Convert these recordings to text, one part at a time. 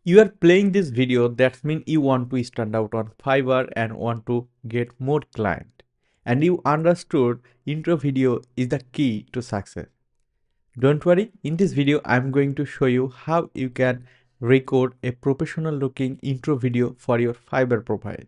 You are playing this video, that means you want to stand out on Fiverr and want to get more client. And you understood intro video is the key to success. Don't worry, in this video I'm going to show you how you can record a professional looking intro video for your Fiverr profile.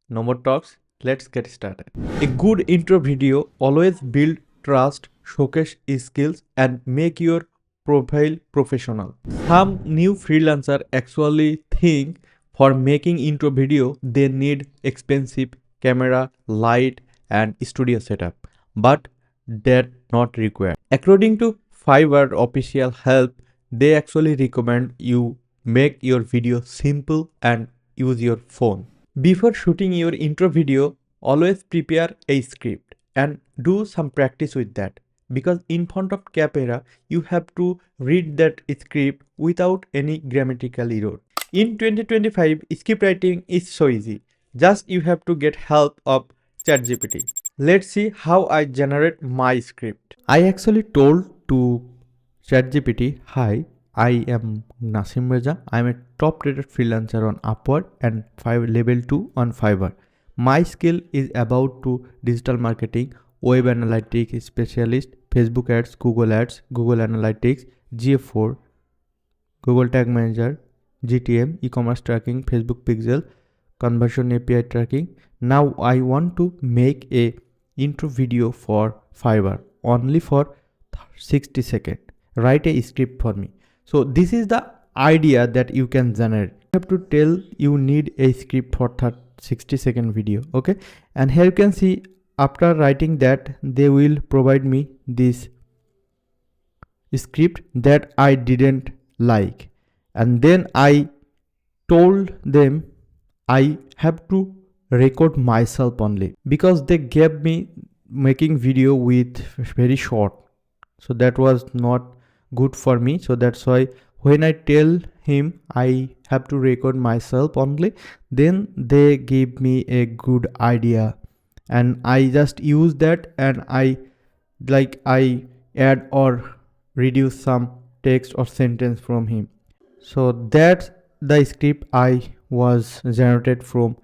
No more talks, let's get started. A good intro video always build trust, showcase skills and make your profile professional. Some new freelancer actually think for making intro video they need expensive camera, light and studio setup, but that not required. According to Fiverr official help, they actually recommend you make your video simple and use your phone. Before shooting your intro video, always prepare a script and do some practice with that, because in front of camera you have to read that script without any grammatical error. In 2025, script writing is so easy. Just you have to get help of ChatGPT. Let's see how I generate my script. I actually told to ChatGPT, "Hi, I am Nasim Reza. I am a top rated freelancer on Upwork and level 2 on Fiverr. My skill is about to digital marketing, web analytics specialist, Facebook ads, Google Analytics, GA4, Google Tag Manager, GTM, e-commerce tracking, Facebook Pixel, conversion API tracking. Now I want to make a intro video for Fiverr only for 60 seconds. Write a script for me." So this is the idea that you can generate. You have to tell you need a script for 60-second video. Okay, and here you can see after writing that they will provide me this script that I didn't like, and then I told them I have to record myself only, because they gave me making video with very short, so that was not good for me. So that's why when I tell him I have to record myself only, then they give me a good idea and I just use that, and I add or reduce some text or sentence from him. So that's the script I was generated from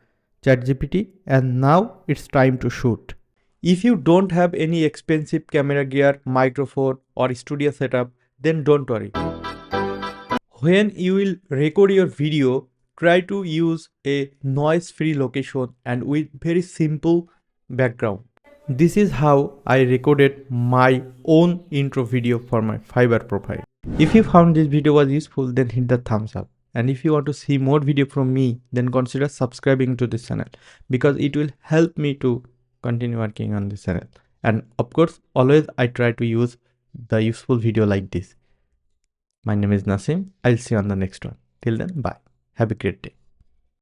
ChatGPT, and now it's time to shoot. If you don't have any expensive camera gear, microphone or studio setup, then don't worry. When you will record your video, try to use a noise-free location and with very simple background. This is how I recorded my own intro video for my Fiverr profile. If you found this video was useful, then hit the thumbs up. And if you want to see more video from me, then consider subscribing to this channel, because it will help me to continue working on this channel. And of course, always I try to use the useful video like this. My name is Nasim. I'll see you on the next one. Till then, bye. Have a great day.